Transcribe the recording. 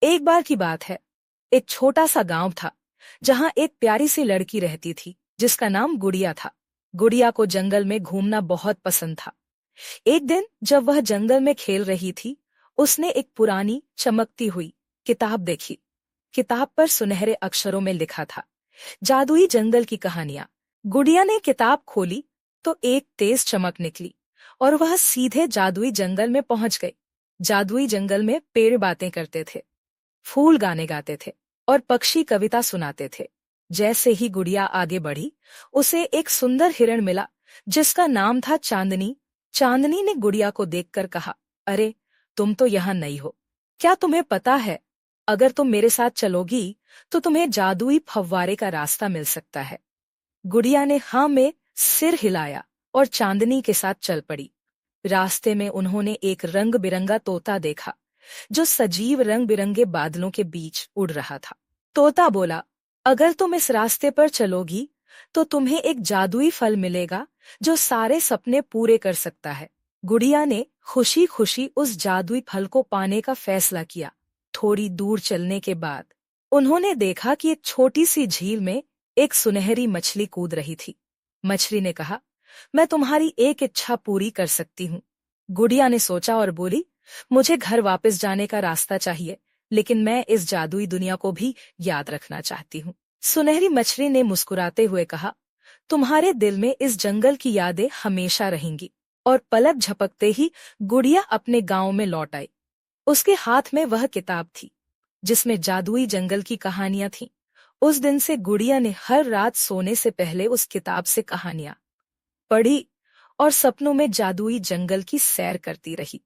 एक बार की बात है। एक छोटा सा गांव था जहां एक प्यारी सी लड़की रहती थी जिसका नाम गुड़िया था। गुड़िया को जंगल में घूमना बहुत पसंद था। एक दिन जब वह जंगल में खेल रही थी, उसने एक पुरानी चमकती हुई किताब देखी। किताब पर सुनहरे अक्षरों में लिखा था, जादुई जंगल की कहानियां। गुड़िया ने किताब खोली तो एक तेज चमक निकली और वह सीधे जादुई जंगल में पहुंच गई। जादुई जंगल में पेड़ बातें करते थे, फूल गाने गाते थे और पक्षी कविता सुनाते थे। जैसे ही गुड़िया आगे बढ़ी, उसे एक सुंदर हिरण मिला जिसका नाम था चांदनी। चांदनी ने गुड़िया को देखकर कहा, अरे, तुम तो यहाँ नई हो। क्या तुम्हें पता है, अगर तुम मेरे साथ चलोगी तो तुम्हें जादुई फव्वारे का रास्ता मिल सकता है। गुड़िया ने हाँ में सिर हिलाया और चांदनी के साथ चल पड़ी। रास्ते में उन्होंने एक रंग बिरंगा तोता देखा जो सजीव रंग बिरंगे बादलों के बीच उड़ रहा था। तोता बोला, अगर तुम इस रास्ते पर चलोगी तो तुम्हें एक जादुई फल मिलेगा जो सारे सपने पूरे कर सकता है। गुड़िया ने खुशी खुशी उस जादुई फल को पाने का फैसला किया। थोड़ी दूर चलने के बाद उन्होंने देखा कि एक छोटी सी झील में एक सुनहरी मछली कूद रही थी। मछली ने कहा, मैं तुम्हारी एक इच्छा पूरी कर सकती हूँ। गुड़िया ने सोचा और बोली, मुझे घर वापस जाने का रास्ता चाहिए, लेकिन मैं इस जादुई दुनिया को भी याद रखना चाहती हूँ। सुनहरी मछली ने मुस्कुराते हुए कहा, तुम्हारे दिल में इस जंगल की यादें हमेशा रहेंगी। और पलक झपकते ही गुड़िया अपने गांव में लौट आई। उसके हाथ में वह किताब थी जिसमें जादुई जंगल की कहानियां थीं। उस दिन से गुड़िया ने हर रात सोने से पहले उस किताब से कहानियां पढ़ी और सपनों में जादुई जंगल की सैर करती रही।